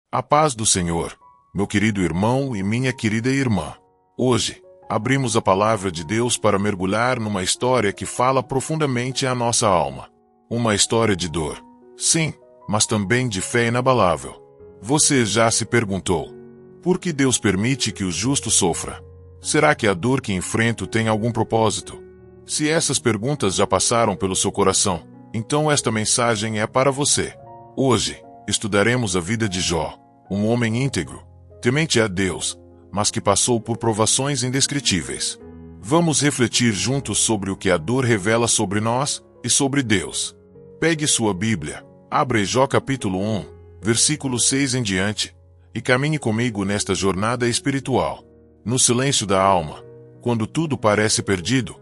A paz do Senhor, meu querido irmão e minha querida irmã. Hoje, abrimos a palavra de Deus para mergulhar numa história que fala profundamente à nossa alma. Uma história de dor, sim, mas também de fé inabalável. Você já se perguntou: por que Deus permite que o justo sofra? Será que a dor que enfrento tem algum propósito? Se essas perguntas já passaram pelo seu coração, então esta mensagem é para você. Hoje, estudaremos a vida de Jó, um homem íntegro, temente a Deus, mas que passou por provações indescritíveis. Vamos refletir juntos sobre o que a dor revela sobre nós e sobre Deus. Pegue sua Bíblia, abra Jó capítulo 1, versículo 6 em diante, e caminhe comigo nesta jornada espiritual. No silêncio da alma, quando tudo parece perdido,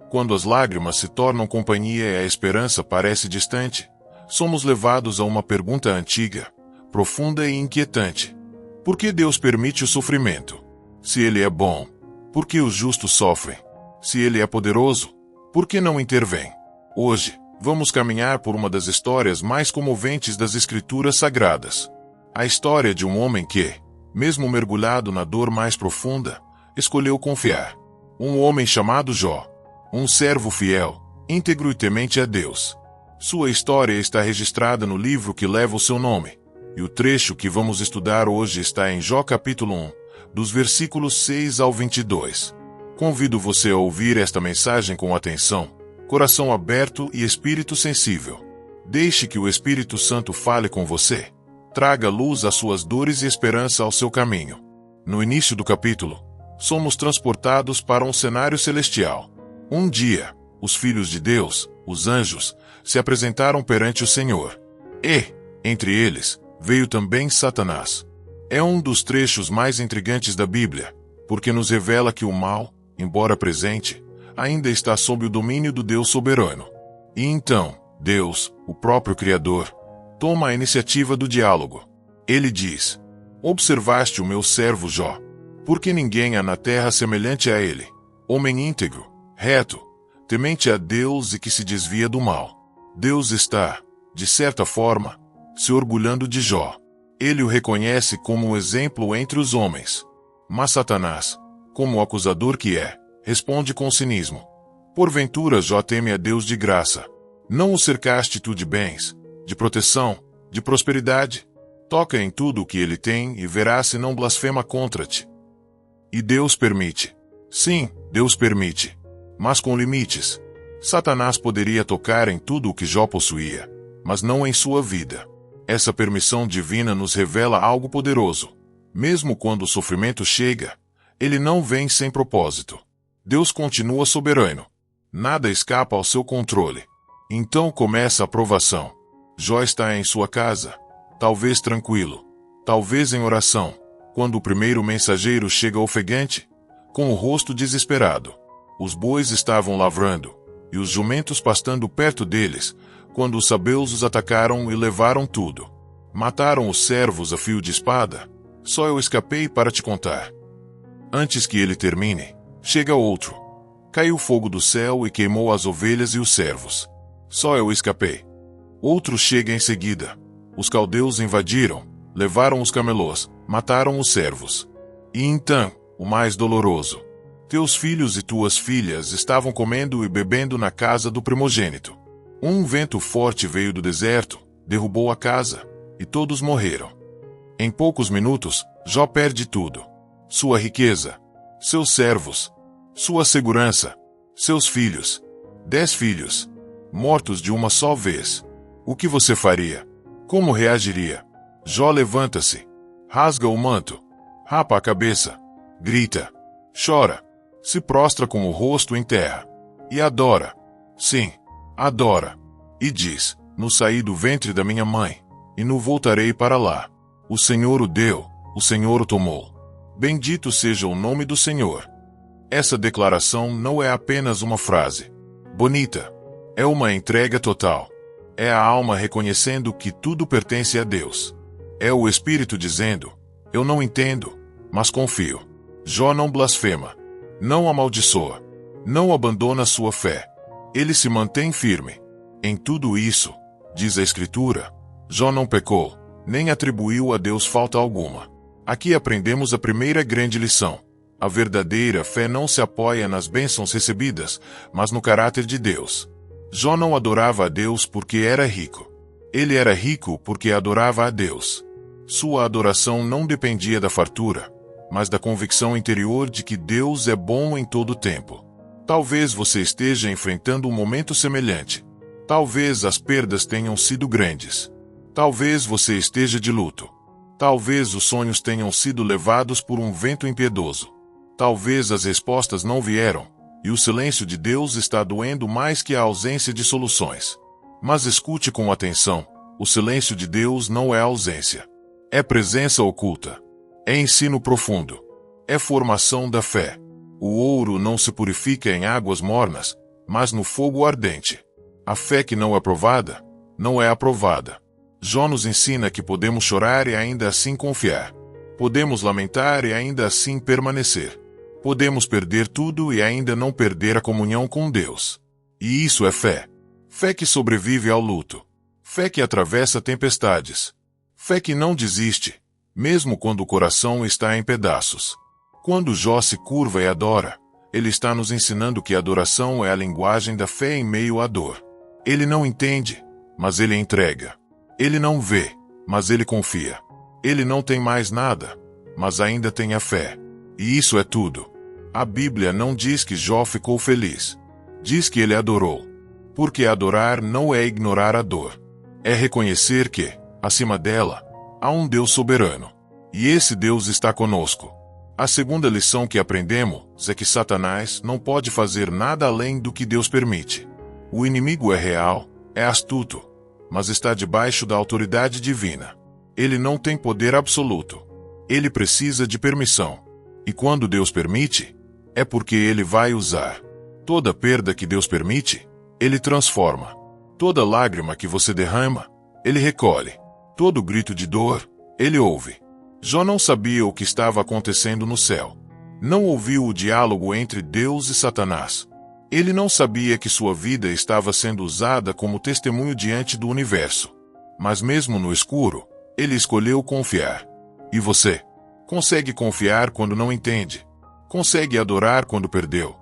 quando as lágrimas se tornam companhia e a esperança parece distante, somos levados a uma pergunta antiga, profunda e inquietante. Por que Deus permite o sofrimento? Se Ele é bom, por que os justos sofrem? Se Ele é poderoso, por que não intervém? Hoje, vamos caminhar por uma das histórias mais comoventes das Escrituras Sagradas. A história de um homem que, mesmo mergulhado na dor mais profunda, escolheu confiar. Um homem chamado Jó, um servo fiel, íntegro e temente a Deus. Sua história está registrada no livro que leva o seu nome, e o trecho que vamos estudar hoje está em Jó capítulo 1, dos versículos 6 ao 22. Convido você a ouvir esta mensagem com atenção, coração aberto e espírito sensível. Deixe que o Espírito Santo fale com você. Traga luz às suas dores e esperança ao seu caminho. No início do capítulo, somos transportados para um cenário celestial. Um dia, os filhos de Deus, os anjos, se apresentaram perante o Senhor. E, entre eles, veio também Satanás. É um dos trechos mais intrigantes da Bíblia, porque nos revela que o mal, embora presente, ainda está sob o domínio do Deus soberano. E então, Deus, o próprio Criador, toma a iniciativa do diálogo. Ele diz: observaste o meu servo Jó, porque ninguém há na terra semelhante a ele, homem íntegro, reto, temente a Deus e que se desvia do mal. Deus está, de certa forma, se orgulhando de Jó. Ele o reconhece como um exemplo entre os homens. Mas Satanás, como o acusador que é, responde com cinismo: porventura Jó teme a Deus de graça. Não o cercaste tu de bens, de proteção, de prosperidade? Toca em tudo o que ele tem e verás se não blasfema contra-te. E Deus permite. Sim, Deus permite. Mas com limites. Satanás poderia tocar em tudo o que Jó possuía, mas não em sua vida. Essa permissão divina nos revela algo poderoso. Mesmo quando o sofrimento chega, ele não vem sem propósito. Deus continua soberano. Nada escapa ao seu controle. Então começa a provação. Jó está em sua casa, talvez tranquilo, talvez em oração, quando o primeiro mensageiro chega ofegante, com o rosto desesperado. Os bois estavam lavrando, e os jumentos pastando perto deles, quando os sabeus os atacaram e levaram tudo. Mataram os servos a fio de espada. Só eu escapei para te contar. Antes que ele termine, chega outro. Caiu fogo do céu e queimou as ovelhas e os servos. Só eu escapei. Outro chega em seguida. Os caldeus invadiram, levaram os camelôs, mataram os servos. E então, o mais doloroso: teus filhos e tuas filhas estavam comendo e bebendo na casa do primogênito. Um vento forte veio do deserto, derrubou a casa, e todos morreram. Em poucos minutos, Jó perde tudo: sua riqueza, seus servos, sua segurança, seus filhos, 10 filhos, mortos de uma só vez. O que você faria? Como reagiria? Jó levanta-se, rasga o manto, rapa a cabeça, grita, chora, se prostra com o rosto em terra, e adora. Sim, adora. E diz: no saí do ventre da minha mãe, e no voltarei para lá. O Senhor o deu, o Senhor o tomou. Bendito seja o nome do Senhor. Essa declaração não é apenas uma frase bonita. É uma entrega total. É a alma reconhecendo que tudo pertence a Deus. É o Espírito dizendo: eu não entendo, mas confio. Jó não blasfema, não amaldiçoa, não abandona sua fé. Ele se mantém firme. Em tudo isso, diz a Escritura, Jó não pecou, nem atribuiu a Deus falta alguma. Aqui aprendemos a primeira grande lição. A verdadeira fé não se apoia nas bênçãos recebidas, mas no caráter de Deus. Jó não adorava a Deus porque era rico. Ele era rico porque adorava a Deus. Sua adoração não dependia da fartura, mas da convicção interior de que Deus é bom em todo o tempo. Talvez você esteja enfrentando um momento semelhante. Talvez as perdas tenham sido grandes. Talvez você esteja de luto. Talvez os sonhos tenham sido levados por um vento impiedoso. Talvez as respostas não vieram, e o silêncio de Deus está doendo mais que a ausência de soluções. Mas escute com atenção, o silêncio de Deus não é ausência. É presença oculta. É ensino profundo. É formação da fé. O ouro não se purifica em águas mornas, mas no fogo ardente. A fé que não é provada, não é aprovada. Jó nos ensina que podemos chorar e ainda assim confiar. Podemos lamentar e ainda assim permanecer. Podemos perder tudo e ainda não perder a comunhão com Deus. E isso é fé. Fé que sobrevive ao luto. Fé que atravessa tempestades. Fé que não desiste, mesmo quando o coração está em pedaços. Quando Jó se curva e adora, ele está nos ensinando que a adoração é a linguagem da fé em meio à dor. Ele não entende, mas ele entrega. Ele não vê, mas ele confia. Ele não tem mais nada, mas ainda tem a fé. E isso é tudo. A Bíblia não diz que Jó ficou feliz. Diz que ele adorou. Porque adorar não é ignorar a dor. É reconhecer que, acima dela, há um Deus soberano. E esse Deus está conosco. A segunda lição que aprendemos é que Satanás não pode fazer nada além do que Deus permite. O inimigo é real, é astuto, mas está debaixo da autoridade divina. Ele não tem poder absoluto. Ele precisa de permissão. E quando Deus permite, é porque ele vai usar. Toda perda que Deus permite, ele transforma. Toda lágrima que você derrama, ele recolhe. Todo grito de dor, ele ouve. Jó não sabia o que estava acontecendo no céu. Não ouviu o diálogo entre Deus e Satanás. Ele não sabia que sua vida estava sendo usada como testemunho diante do universo. Mas mesmo no escuro, ele escolheu confiar. E você? Consegue confiar quando não entende? Consegue adorar quando perdeu?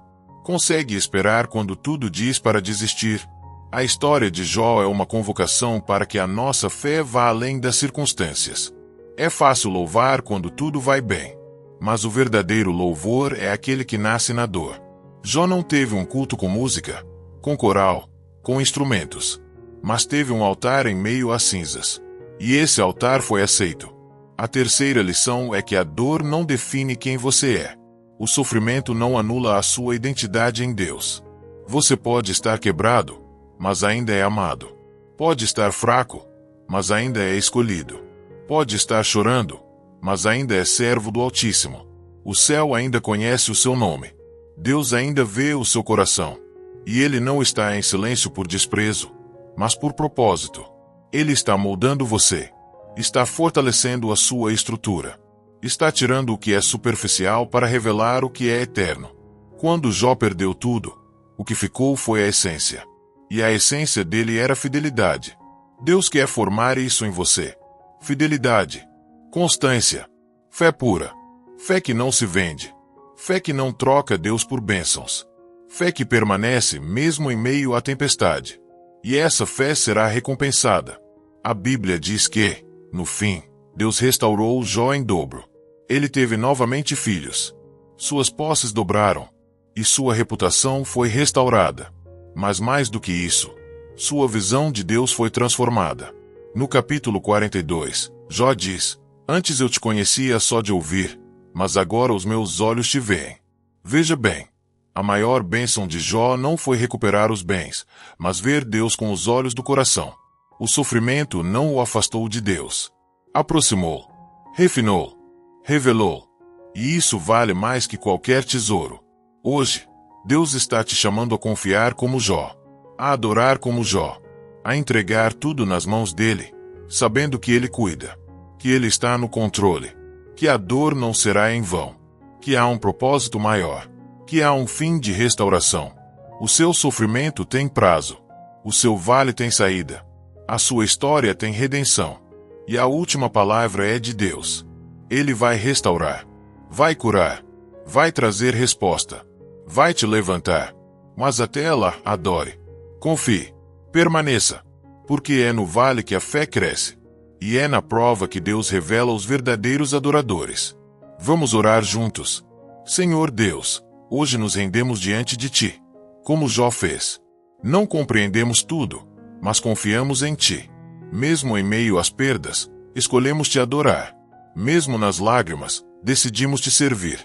Consegue esperar quando tudo diz para desistir? A história de Jó é uma convocação para que a nossa fé vá além das circunstâncias. É fácil louvar quando tudo vai bem. Mas o verdadeiro louvor é aquele que nasce na dor. Jó não teve um culto com música, com coral, com instrumentos. Mas teve um altar em meio às cinzas. E esse altar foi aceito. A terceira lição é que a dor não define quem você é. O sofrimento não anula a sua identidade em Deus. Você pode estar quebrado, mas ainda é amado. Pode estar fraco, mas ainda é escolhido. Pode estar chorando, mas ainda é servo do Altíssimo. O céu ainda conhece o seu nome. Deus ainda vê o seu coração. E ele não está em silêncio por desprezo, mas por propósito. Ele está moldando você. Está fortalecendo a sua estrutura. Está tirando o que é superficial para revelar o que é eterno. Quando Jó perdeu tudo, o que ficou foi a essência. E a essência dele era fidelidade. Deus quer formar isso em você. Fidelidade, constância, fé pura, fé que não se vende, fé que não troca Deus por bênçãos, fé que permanece mesmo em meio à tempestade. E essa fé será recompensada. A Bíblia diz que, no fim, Deus restaurou Jó em dobro. Ele teve novamente filhos. Suas posses dobraram, e sua reputação foi restaurada. Mas mais do que isso, sua visão de Deus foi transformada. No capítulo 42, Jó diz: Antes eu te conhecia só de ouvir, mas agora os meus olhos te veem. Veja bem, a maior bênção de Jó não foi recuperar os bens, mas ver Deus com os olhos do coração. O sofrimento não o afastou de Deus. Aproximou, refinou, revelou. E isso vale mais que qualquer tesouro. Hoje, Deus está te chamando a confiar como Jó, a adorar como Jó, a entregar tudo nas mãos dele, sabendo que ele cuida, que ele está no controle, que a dor não será em vão, que há um propósito maior, que há um fim de restauração. O seu sofrimento tem prazo, o seu vale tem saída, a sua história tem redenção. E a última palavra é de Deus. Ele vai restaurar, vai curar, vai trazer resposta, vai te levantar. Mas até lá, adore, confie, permaneça, porque é no vale que a fé cresce, e é na prova que Deus revela os verdadeiros adoradores. Vamos orar juntos. Senhor Deus, hoje nos rendemos diante de Ti, como Jó fez. Não compreendemos tudo, mas confiamos em Ti. Mesmo em meio às perdas, escolhemos Te adorar. Mesmo nas lágrimas, decidimos Te servir.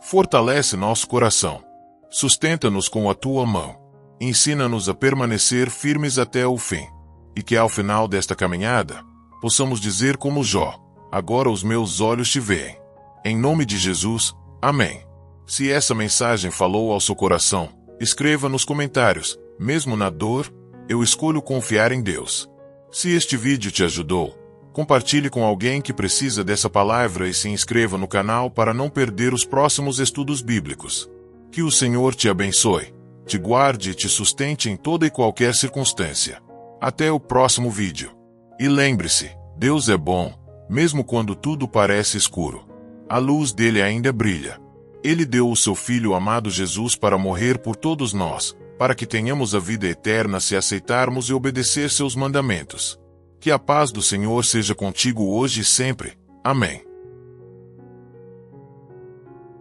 Fortalece nosso coração. Sustenta-nos com a Tua mão. Ensina-nos a permanecer firmes até o fim. E que ao final desta caminhada, possamos dizer como Jó: agora os meus olhos Te veem. Em nome de Jesus, amém. Se essa mensagem falou ao seu coração, escreva nos comentários: mesmo na dor, eu escolho confiar em Deus. Se este vídeo te ajudou, compartilhe com alguém que precisa dessa palavra e se inscreva no canal para não perder os próximos estudos bíblicos. Que o Senhor te abençoe, te guarde e te sustente em toda e qualquer circunstância. Até o próximo vídeo. E lembre-se, Deus é bom, mesmo quando tudo parece escuro. A luz dele ainda brilha. Ele deu o seu Filho amado Jesus para morrer por todos nós, para que tenhamos a vida eterna se aceitarmos e obedecer seus mandamentos. Que a paz do Senhor seja contigo hoje e sempre. Amém.